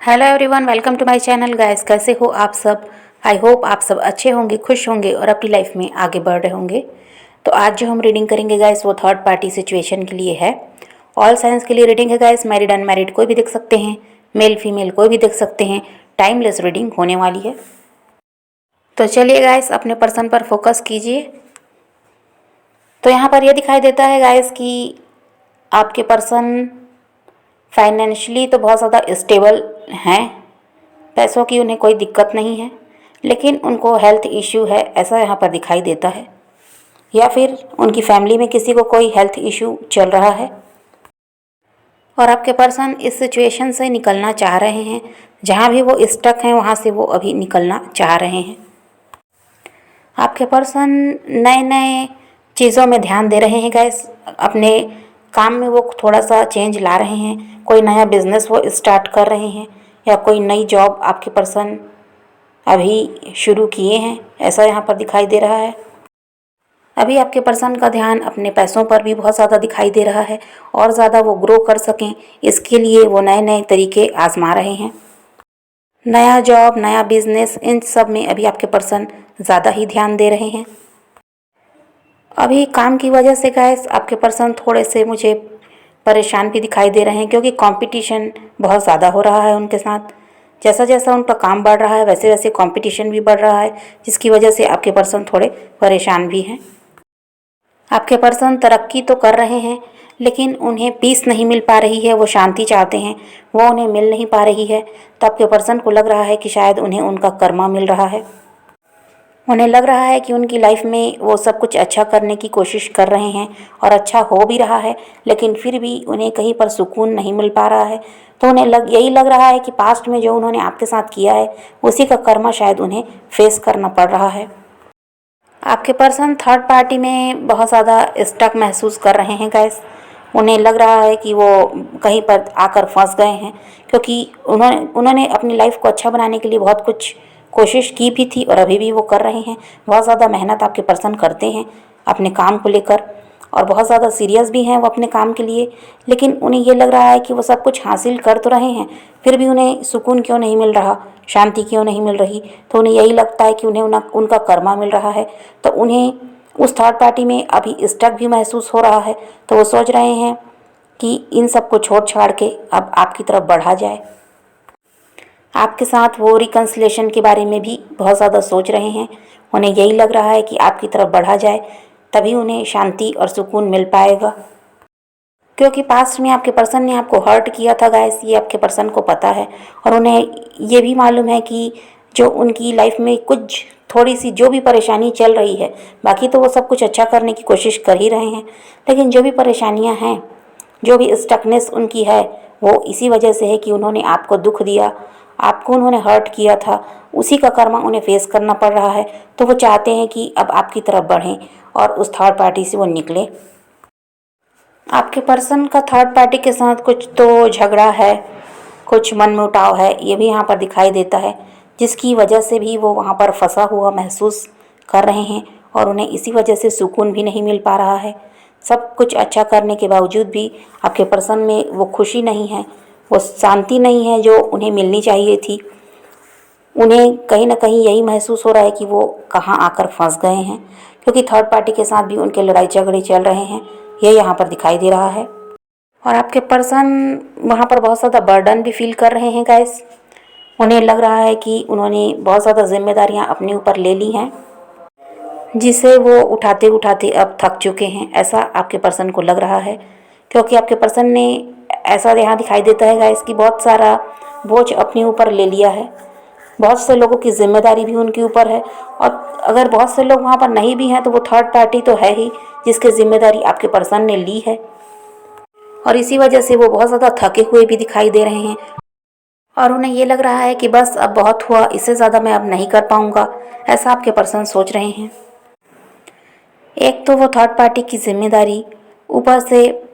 Hello everyone, welcome to my channel guys. कैसे हो आप सब? आई होप आप सब अच्छे होंगे, खुश होंगे और अपनी लाइफ में आगे बढ़ रहे होंगे। तो आज जो हम रीडिंग करेंगे गाइस वो थर्ड पार्टी सिचुएशन के लिए है। ऑल साइंस के लिए रीडिंग है गाइस। मैरिड अनमैरिड कोई भी देख सकते हैं, मेल फीमेल कोई भी देख सकते हैं। टाइमलेस रीडिंग होने वाली है। तो चलिए गाइस अपने पर्सन पर फोकस कीजिए। तो यहाँ पर यह दिखाई देता है गाइस कि आपके पर्सन फाइनेंशियली तो बहुत ज़्यादा स्टेबल हैं, पैसों की उन्हें कोई दिक्कत नहीं है, लेकिन उनको हेल्थ इश्यू है ऐसा यहाँ पर दिखाई देता है, या फिर उनकी फैमिली में किसी को कोई हेल्थ इश्यू चल रहा है और आपके पर्सन इस सिचुएशन से निकलना चाह रहे हैं। जहाँ भी वो स्टक हैं वहाँ से वो अभी निकलना चाह रहे हैं। आपके पर्सन नए नए चीज़ों में ध्यान दे रहे हैं गाइस। अपने काम में वो थोड़ा सा चेंज ला रहे हैं। कोई नया बिजनेस वो स्टार्ट कर रहे हैं या कोई नई जॉब आपके पर्सन अभी शुरू किए हैं, ऐसा यहाँ पर दिखाई दे रहा है। अभी आपके पर्सन का ध्यान अपने पैसों पर भी बहुत ज़्यादा दिखाई दे रहा है और ज़्यादा वो ग्रो कर सकें इसके लिए वो नए नए तरीके आजमा रहे हैं। नया जॉब, नया बिजनेस, इन सब में अभी आपके पर्सन ज़्यादा ही ध्यान दे रहे हैं। अभी काम की वजह से गाइस आपके पर्सन थोड़े से मुझे परेशान भी दिखाई दे रहे हैं, क्योंकि कंपटीशन बहुत ज़्यादा हो रहा है उनके साथ। जैसा जैसा उनका काम बढ़ रहा है वैसे वैसे कंपटीशन भी बढ़ रहा है, जिसकी वजह से आपके पर्सन थोड़े परेशान भी हैं। आपके पर्सन तरक्की तो कर रहे हैं लेकिन उन्हें पीस नहीं मिल पा रही है। वो शांति चाहते हैं, वो उन्हें मिल नहीं पा रही है। तो आपके पर्सन को लग रहा है कि शायद उन्हें उनका कर्मा मिल रहा है। उन्हें लग रहा है कि उनकी लाइफ में वो सब कुछ अच्छा करने की कोशिश कर रहे हैं और अच्छा हो भी रहा है, लेकिन फिर भी उन्हें कहीं पर सुकून नहीं मिल पा रहा है। तो उन्हें यही लग रहा है कि पास्ट में जो उन्होंने आपके साथ किया है उसी का कर्मा शायद उन्हें फेस करना पड़ रहा है। आपके पर्सन थर्ड पार्टी में बहुत ज़्यादा स्टक महसूस कर रहे हैं गाइस। उन्हें लग रहा है कि वो कहीं पर आकर फंस गए हैं, क्योंकि उन्होंने अपनी लाइफ को अच्छा बनाने के लिए बहुत कुछ कोशिश की भी थी और अभी भी वो कर रहे हैं। बहुत ज़्यादा मेहनत आपके पर्सन करते हैं अपने काम को लेकर और बहुत ज़्यादा सीरियस भी हैं वो अपने काम के लिए। लेकिन उन्हें ये लग रहा है कि वो सब कुछ हासिल कर तो रहे हैं, फिर भी उन्हें सुकून क्यों नहीं मिल रहा, शांति क्यों नहीं मिल रही। तो उन्हें यही लगता है कि उन्हें उनका कर्मा मिल रहा है। तो उन्हें उस थर्ड पार्टी में अभी स्टक भी महसूस हो रहा है। तो वो सोच रहे हैं कि इन सब को छोड़ छाड़ के अब आपकी तरफ बढ़ा जाए। आपके साथ वो रिकन्सिलेशन के बारे में भी बहुत ज़्यादा सोच रहे हैं। उन्हें यही लग रहा है कि आपकी तरफ बढ़ा जाए, तभी उन्हें शांति और सुकून मिल पाएगा। क्योंकि पास्ट में आपके पर्सन ने आपको हर्ट किया था गाइस, ये आपके पर्सन को पता है। और उन्हें ये भी मालूम है कि जो उनकी लाइफ में कुछ थोड़ी सी जो भी परेशानी चल रही है, बाकी तो वो सब कुछ अच्छा करने की कोशिश कर ही रहे हैं, लेकिन जो भी परेशानियां हैं, जो भी स्टकनेस उनकी है, वो इसी वजह से है कि उन्होंने आपको दुख दिया, आपको उन्होंने हर्ट किया था, उसी का कर्मा उन्हें फेस करना पड़ रहा है। तो वो चाहते हैं कि अब आपकी तरफ बढ़ें और उस थर्ड पार्टी से वो निकले। आपके पर्सन का थर्ड पार्टी के साथ कुछ तो झगड़ा है, कुछ मनमुटाव है, ये भी यहाँ पर दिखाई देता है, जिसकी वजह से भी वो वहाँ पर फंसा हुआ महसूस कर रहे हैं और उन्हें इसी वजह से सुकून भी नहीं मिल पा रहा है। सब कुछ अच्छा करने के बावजूद भी आपके पर्सन में वो खुशी नहीं है, वो शांति नहीं है जो उन्हें मिलनी चाहिए थी। उन्हें कहीं ना कहीं यही महसूस हो रहा है कि वो कहाँ आकर फंस गए हैं, क्योंकि थर्ड पार्टी के साथ भी उनके लड़ाई झगड़े चल रहे हैं, ये यहाँ पर दिखाई दे रहा है। और आपके पर्सन वहाँ पर बहुत ज़्यादा बर्डन भी फील कर रहे हैं गाइस। उन्हें लग रहा है कि उन्होंने बहुत ज़्यादा जिम्मेदारियाँ अपने ऊपर ले ली हैं, जिसे वो उठाते उठाते अब थक चुके हैं, ऐसा आपके पर्सन को लग रहा है। क्योंकि आपके पर्सन ने ऐसा यहाँ दिखाई देता है गाइस कि बहुत सारा बोझ अपने ऊपर ले लिया है, बहुत से लोगों की जिम्मेदारी भी उनके ऊपर है। और अगर बहुत से लोग वहाँ पर नहीं भी हैं तो वो थर्ड पार्टी तो है ही जिसकी जिम्मेदारी आपके पर्सन ने ली है, और इसी वजह से वो बहुत ज़्यादा थके हुए भी दिखाई दे रहे हैं। और उन्हें ये लग रहा है कि बस अब बहुत हुआ, इससे ज़्यादा मैं अब नहीं कर पाऊँगा, ऐसा आपके पर्सन सोच रहे हैं। एक तो वो थर्ड पार्टी की जिम्मेदारी, ऊपर से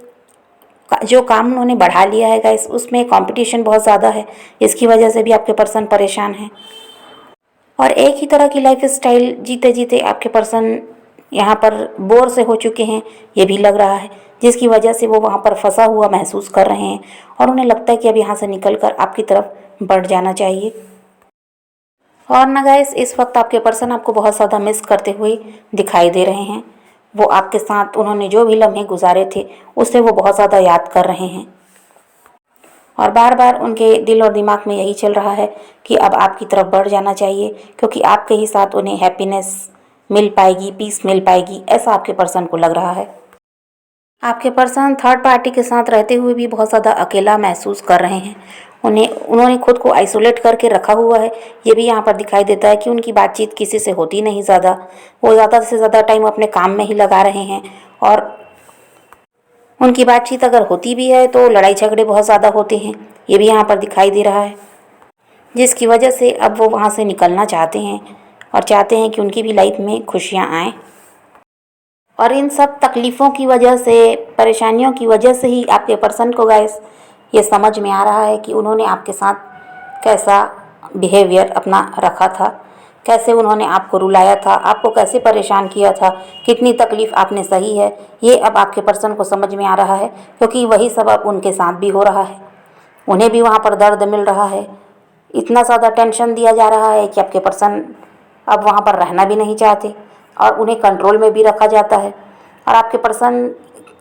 जो काम उन्होंने बढ़ा लिया है गाइस उसमें कंपटीशन बहुत ज़्यादा है, इसकी वजह से भी आपके पर्सन परेशान हैं। और एक ही तरह की लाइफ स्टाइल जीते जीते आपके पर्सन यहाँ पर बोर से हो चुके हैं, ये भी लग रहा है, जिसकी वजह से वो वहाँ पर फंसा हुआ महसूस कर रहे हैं और उन्हें लगता है कि अब यहाँ से निकल कर आपकी तरफ बढ़ जाना चाहिए। और ना गाइस, इस वक्त आपके पर्सन आपको बहुत ज़्यादा मिस करते हुए दिखाई दे रहे हैं। वो आपके साथ उन्होंने जो भी लम्हे गुजारे थे उसे वो बहुत ज़्यादा याद कर रहे हैं और बार बार उनके दिल और दिमाग में यही चल रहा है कि अब आपकी तरफ बढ़ जाना चाहिए, क्योंकि आपके ही साथ उन्हें हैप्पीनेस मिल पाएगी, पीस मिल पाएगी, ऐसा आपके पर्सन को लग रहा है। आपके पर्सन थर्ड पार्टी के साथ रहते हुए भी बहुत ज़्यादा अकेला महसूस कर रहे हैं। उन्होंने खुद को आइसोलेट करके रखा हुआ है। ये भी यहाँ पर दिखाई देता है कि उनकी बातचीत किसी से होती नहीं ज़्यादा। वो ज़्यादा से ज़्यादा टाइम अपने काम में ही लगा रहे हैं और उनकी बातचीत अगर होती भी है तो लड़ाई झगड़े बहुत ज़्यादा होते हैं। ये भी यहाँ पर दिखाई दे रहा है, जिसकी वजह से अब वो वहाँ से निकलना चाहते हैं और चाहते हैं कि उनकी भी लाइफ में खुशियाँ आएँ। और इन सब तकलीफ़ों की वजह से, परेशानियों की वजह से ही आपके पर्सन को गाइस ये समझ में आ रहा है कि उन्होंने आपके साथ कैसा बिहेवियर अपना रखा था, कैसे उन्होंने आपको रुलाया था, आपको कैसे परेशान किया था, कितनी तकलीफ़ आपने सही है। ये अब आपके पर्सन को समझ में आ रहा है, क्योंकि वही सब अब उनके साथ भी हो रहा है। उन्हें भी वहाँ पर दर्द मिल रहा है, इतना ज़्यादा टेंशन दिया जा रहा है कि आपके पर्सन अब वहाँ पर रहना भी नहीं चाहते और उन्हें कंट्रोल में भी रखा जाता है। और आपके पर्सन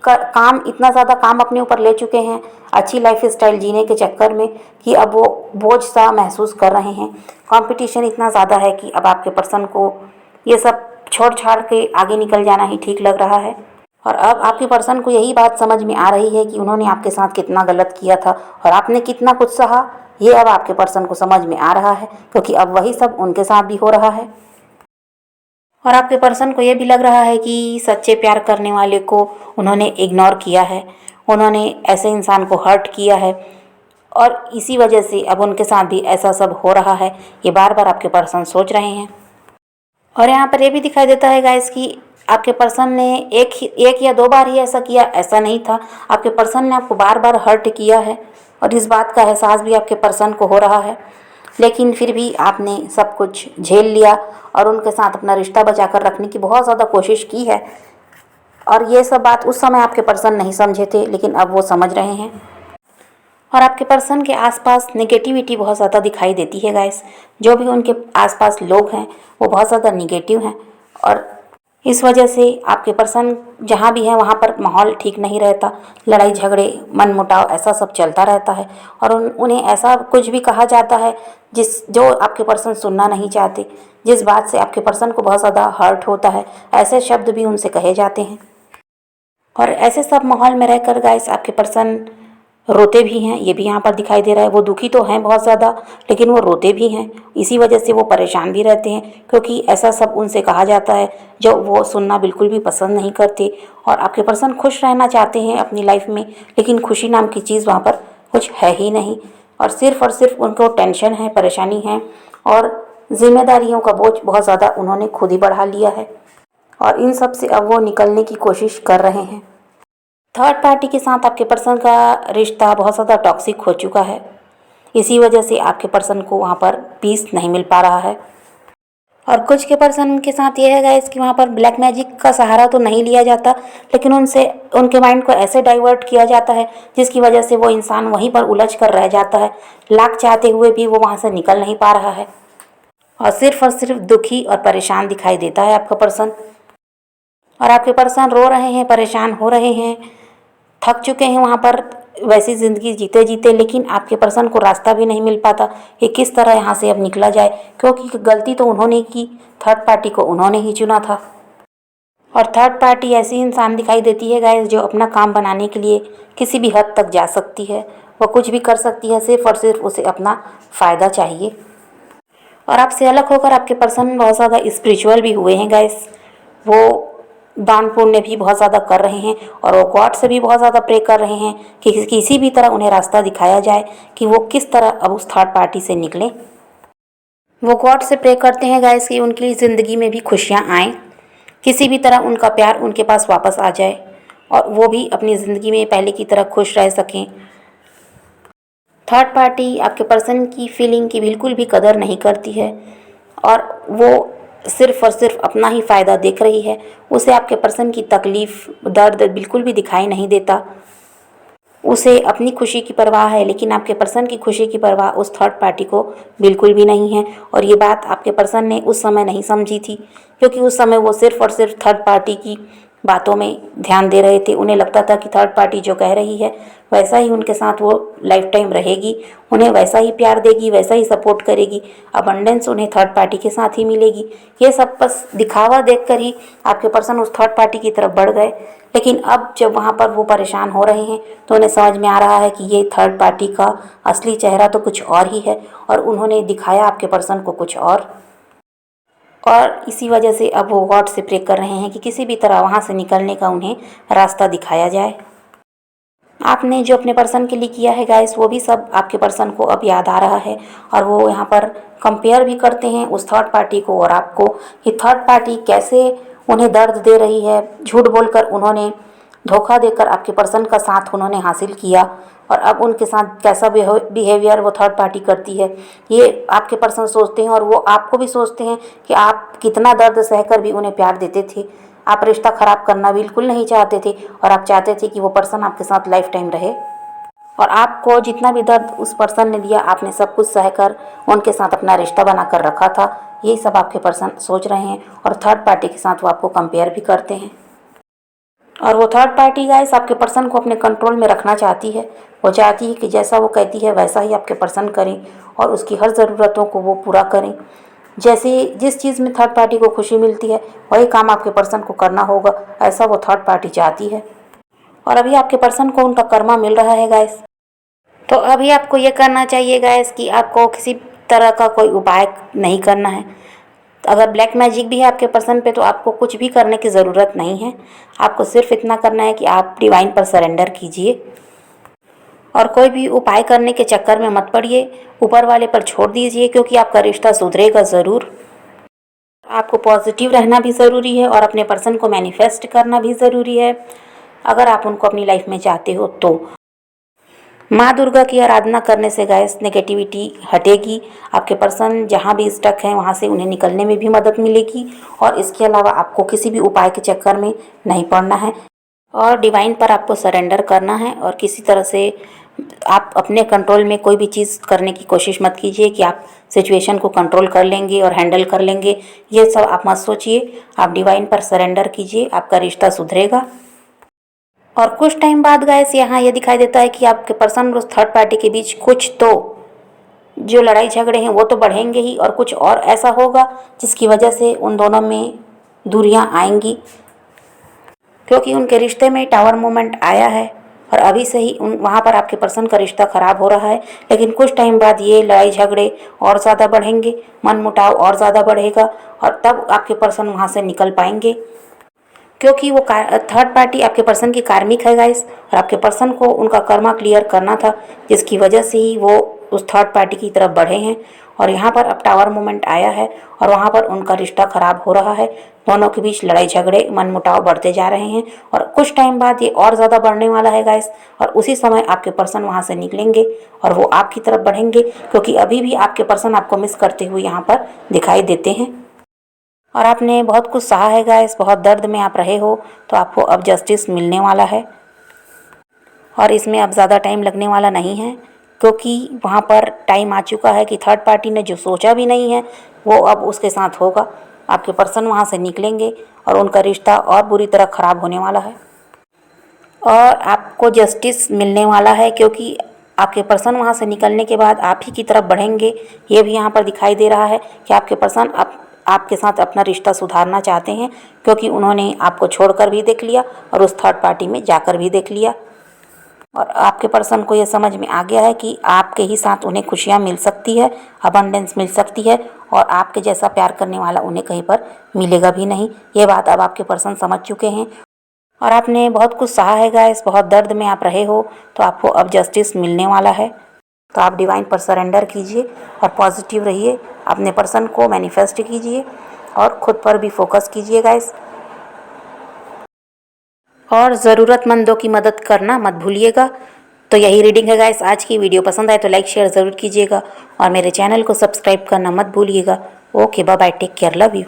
का काम, इतना ज़्यादा काम अपने ऊपर ले चुके हैं अच्छी लाइफ स्टाइल जीने के चक्कर में कि अब वो बोझ सा महसूस कर रहे हैं। कंपटीशन इतना ज़्यादा है कि अब आपके पर्सन को ये सब छोड़ छाड़ के आगे निकल जाना ही ठीक लग रहा है। और अब आपके पर्सन को यही बात समझ में आ रही है कि उन्होंने आपके साथ कितना गलत किया था और आपने कितना कुछ सहा। ये अब आपके पर्सन को समझ में आ रहा है, क्योंकि अब वही सब उनके साथ भी हो रहा है। और आपके पर्सन को ये भी लग रहा है कि सच्चे प्यार करने वाले को उन्होंने इग्नोर किया है, उन्होंने ऐसे इंसान को हर्ट किया है और इसी वजह से अब उनके साथ भी ऐसा सब हो रहा है। ये बार बार आपके पर्सन सोच रहे हैं। और यहाँ पर ये भी दिखाई देता है गाइस कि आपके पर्सन ने एक या दो बार ही ऐसा किया, ऐसा नहीं था। आपके पर्सन ने आपको बार बार हर्ट किया है और इस बात का एहसास भी आपके पर्सन को हो रहा है, लेकिन फिर भी आपने सब कुछ झेल लिया और उनके साथ अपना रिश्ता बचा कर रखने की बहुत ज़्यादा कोशिश की है। और ये सब बात उस समय आपके पर्सन नहीं समझे थे, लेकिन अब वो समझ रहे हैं। और आपके पर्सन के आसपास नेगेटिविटी बहुत ज़्यादा दिखाई देती है गाइस। जो भी उनके आसपास लोग हैं वो बहुत ज़्यादा नेगेटिव हैं और इस वजह से आपके पर्सन जहाँ भी है वहाँ पर माहौल ठीक नहीं रहता। लड़ाई झगड़े, मनमुटाव, ऐसा सब चलता रहता है और उन्हें ऐसा कुछ भी कहा जाता है जो आपके पर्सन सुनना नहीं चाहते, जिस बात से आपके पर्सन को बहुत ज़्यादा हर्ट होता है। ऐसे शब्द भी उनसे कहे जाते हैं और ऐसे सब माहौल में रहकर गाइस आपके पर्सन रोते भी हैं। ये भी यहाँ पर दिखाई दे रहा है। वो दुखी तो हैं बहुत ज़्यादा, लेकिन वो रोते भी हैं। इसी वजह से वो परेशान भी रहते हैं, क्योंकि ऐसा सब उनसे कहा जाता है जो वो सुनना बिल्कुल भी पसंद नहीं करते। और आपके पर्सन खुश रहना चाहते हैं अपनी लाइफ में, लेकिन खुशी नाम की चीज़ वहाँ पर कुछ है ही नहीं और सिर्फ उनको टेंशन है, परेशानी है और जिम्मेदारियों का बोझ बहुत ज़्यादा उन्होंने खुद ही बढ़ा लिया है और इन सब से अब वो निकलने की कोशिश कर रहे हैं। थर्ड पार्टी के साथ आपके पर्सन का रिश्ता बहुत ज़्यादा टॉक्सिक हो चुका है। इसी वजह से आपके पर्सन को वहाँ पर पीस नहीं मिल पा रहा है। और कुछ के पर्सन के साथ ये है गाइस कि वहाँ पर ब्लैक मैजिक का सहारा तो नहीं लिया जाता, लेकिन उनके माइंड को ऐसे डाइवर्ट किया जाता है जिसकी वजह से वो इंसान वहीं पर उलझ कर रह जाता है। लाख चाहते हुए भी वो वहाँ से निकल नहीं पा रहा है और सिर्फ दुखी और परेशान दिखाई देता है आपका पर्सन। और आपके पर्सन रो रहे हैं, परेशान हो रहे हैं, थक चुके हैं वहाँ पर वैसी ज़िंदगी जीते जीते, लेकिन आपके पर्सन को रास्ता भी नहीं मिल पाता कि किस तरह यहाँ से अब निकला जाए, क्योंकि गलती तो उन्होंने की, थर्ड पार्टी को उन्होंने ही चुना था। और थर्ड पार्टी ऐसी इंसान दिखाई देती है गाइस जो अपना काम बनाने के लिए किसी भी हद तक जा सकती है, वह कुछ भी कर सकती है, सिर्फ और सिर्फ उसे अपना फ़ायदा चाहिए। और आपसे अलग होकर आपके पर्सन बहुत ज़्यादा स्पिरिचुअल भी हुए हैं गाइस। वो दान पुण्य भी बहुत ज़्यादा कर रहे हैं और वो गॉड से भी बहुत ज़्यादा प्रे कर रहे हैं कि किसी भी तरह उन्हें रास्ता दिखाया जाए कि वो किस तरह अब उस थर्ड पार्टी से निकलें। वो गॉड से प्रे करते हैं गाइस कि उनकी ज़िंदगी में भी खुशियाँ आएँ, किसी भी तरह उनका प्यार उनके पास वापस आ जाए और वो भी अपनी ज़िंदगी में पहले की तरह खुश रह सकें। थर्ड पार्टी आपके पर्सन की फीलिंग की बिल्कुल भी कदर नहीं करती है और वो सिर्फ और सिर्फ अपना ही फ़ायदा देख रही है। उसे आपके पर्सन की तकलीफ़, दर्द बिल्कुल भी दिखाई नहीं देता। उसे अपनी खुशी की परवाह है, लेकिन आपके पर्सन की खुशी की परवाह उस थर्ड पार्टी को बिल्कुल भी नहीं है। और ये बात आपके पर्सन ने उस समय नहीं समझी थी, क्योंकि उस समय वो सिर्फ और सिर्फ थर्ड पार्टी की बातों में ध्यान दे रहे थे। उन्हें लगता था कि थर्ड पार्टी जो कह रही है वैसा ही उनके साथ वो लाइफ टाइम रहेगी, उन्हें वैसा ही प्यार देगी, वैसा ही सपोर्ट करेगी, अबंडेंस उन्हें थर्ड पार्टी के साथ ही मिलेगी। ये सब बस दिखावा देखकर ही आपके पर्सन उस थर्ड पार्टी की तरफ बढ़ गए। लेकिन अब जब वहाँ पर वो परेशान हो रहे हैं तो उन्हें समझ में आ रहा है कि ये थर्ड पार्टी का असली चेहरा तो कुछ और ही है, और उन्होंने दिखाया आपके पर्सन को कुछ और इसी वजह से अब वो गॉड से प्रे कर रहे हैं कि किसी भी तरह वहाँ से निकलने का उन्हें रास्ता दिखाया जाए। आपने जो अपने पर्सन के लिए किया है गाइस, वो भी सब आपके पर्सन को अब याद आ रहा है, और वो यहाँ पर कंपेयर भी करते हैं उस थर्ड पार्टी को और आपको, कि थर्ड पार्टी कैसे उन्हें दर्द दे रही है। झूठ बोलकर उन्होंने, धोखा देकर आपके पर्सन का साथ उन्होंने हासिल किया, और अब उनके साथ कैसा बिहेवियर वो थर्ड पार्टी करती है, ये आपके पर्सन सोचते हैं। और वो आपको भी सोचते हैं कि आप कितना दर्द सहकर भी उन्हें प्यार देते थे, आप रिश्ता ख़राब करना बिल्कुल नहीं चाहते थे, और आप चाहते थे कि वो पर्सन आपके साथ लाइफ टाइम रहे। और आपको जितना भी दर्द उस पर्सन ने दिया, आपने सब कुछ सहकर उनके साथ अपना रिश्ता बनाकर रखा था। ये सब आपके पर्सन सोच रहे हैं, और थर्ड पार्टी के साथ वो आपको कंपेयर भी करते हैं। और वो थर्ड पार्टी गाइस आपके पर्सन को अपने कंट्रोल में रखना चाहती है। वो चाहती है कि जैसा वो कहती है वैसा ही आपके पर्सन करें, और उसकी हर ज़रूरतों को वो पूरा करें। जैसे जिस चीज़ में थर्ड पार्टी को खुशी मिलती है वही काम आपके पर्सन को करना होगा, ऐसा वो थर्ड पार्टी चाहती है। और अभी आपके पर्सन को उनका कर्मा मिल रहा है गाइस। तो अभी आपको ये करना चाहिए गाइस कि आपको किसी तरह का कोई उपाय नहीं करना है। अगर ब्लैक मैजिक भी है आपके पर्सन पे तो आपको कुछ भी करने की ज़रूरत नहीं है। आपको सिर्फ इतना करना है कि आप डिवाइन पर सरेंडर कीजिए, और कोई भी उपाय करने के चक्कर में मत पड़िए, ऊपर वाले पर छोड़ दीजिए, क्योंकि आपका रिश्ता सुधरेगा ज़रूर। आपको पॉजिटिव रहना भी ज़रूरी है, और अपने पर्सन को मैनिफेस्ट करना भी ज़रूरी है, अगर आप उनको अपनी लाइफ में चाहते हो तो। माँ दुर्गा की आराधना करने से गाइस नेगेटिविटी हटेगी। आपके पर्सन जहाँ भी स्टक हैं वहाँ से उन्हें निकलने में भी मदद मिलेगी, और इसके अलावा आपको किसी भी उपाय के चक्कर में नहीं पड़ना है, और डिवाइन पर आपको सरेंडर करना है। और किसी तरह से आप अपने कंट्रोल में कोई भी चीज़ करने की कोशिश मत कीजिए कि आप सिचुएशन को कंट्रोल कर लेंगे और हैंडल कर लेंगे, ये सब आप मत सोचिए। आप डिवाइन पर सरेंडर कीजिए, आपका रिश्ता सुधरेगा। और कुछ टाइम बाद गाइस यहाँ ये दिखाई देता है कि आपके पर्सन और उस थर्ड पार्टी के बीच कुछ तो जो लड़ाई झगड़े हैं वो तो बढ़ेंगे ही, और कुछ और ऐसा होगा जिसकी वजह से उन दोनों में दूरियां आएंगी, क्योंकि उनके रिश्ते में टावर मोमेंट आया है, और अभी से ही वहाँ पर आपके पर्सन का रिश्ता ख़राब हो रहा है। लेकिन कुछ टाइम बाद ये लड़ाई झगड़े और ज़्यादा बढ़ेंगे, मन मुटाव और ज़्यादा बढ़ेगा, और तब आपके पर्सन वहाँ से निकल पाएंगे, क्योंकि वो थर्ड पार्टी आपके पर्सन की कार्मिक है गाइस, और आपके पर्सन को उनका कर्मा क्लियर करना था, जिसकी वजह से ही वो उस थर्ड पार्टी की तरफ बढ़े हैं। और यहाँ पर अब टावर मोमेंट आया है, और वहाँ पर उनका रिश्ता ख़राब हो रहा है। दोनों के बीच लड़ाई झगड़े मनमुटाव बढ़ते जा रहे हैं, और कुछ टाइम बाद ये और ज़्यादा बढ़ने वाला है गाइस। और उसी समय आपके पर्सन वहाँ से निकलेंगे और वो आपकी तरफ बढ़ेंगे, क्योंकि अभी भी आपके पर्सन आपको मिस करते हुए यहाँ पर दिखाई देते हैं। और आपने बहुत कुछ सहा है गाइस, बहुत दर्द में आप रहे हो, तो आपको अब जस्टिस मिलने वाला है, और इसमें अब ज़्यादा टाइम लगने वाला नहीं है, क्योंकि वहाँ पर टाइम आ चुका है कि थर्ड पार्टी ने जो सोचा भी नहीं है वो अब उसके साथ होगा। आपके पर्सन वहाँ से निकलेंगे और उनका रिश्ता और बुरी तरह ख़राब होने वाला है, और आपको जस्टिस मिलने वाला है, क्योंकि आपके पर्सन वहाँ से निकलने के बाद आप ही की तरफ बढ़ेंगे। ये भी यहाँ पर दिखाई दे रहा है कि आपके पर्सन आपके साथ अपना रिश्ता सुधारना चाहते हैं, क्योंकि उन्होंने आपको छोड़कर भी देख लिया और उस थर्ड पार्टी में जाकर भी देख लिया, और आपके पर्सन को ये समझ में आ गया है कि आपके ही साथ उन्हें खुशियाँ मिल सकती है, अबंडेंस मिल सकती है, और आपके जैसा प्यार करने वाला उन्हें कहीं पर मिलेगा भी नहीं। ये बात अब आपके पर्सन समझ चुके हैं, और आपने बहुत कुछ सहा है गाइस, बहुत दर्द में आप रहे हो, तो आपको अब जस्टिस मिलने वाला है। तो आप डिवाइन पर सरेंडर कीजिए और पॉजिटिव रहिए, अपने पर्सन को मैनिफेस्ट कीजिए, और खुद पर भी फोकस कीजिए गाइस, और ज़रूरतमंदों की मदद करना मत भूलिएगा। तो यही रीडिंग है गाइस आज की। वीडियो पसंद आए तो लाइक शेयर ज़रूर कीजिएगा, और मेरे चैनल को सब्सक्राइब करना मत भूलिएगा। Okay bye bye, take care, love you.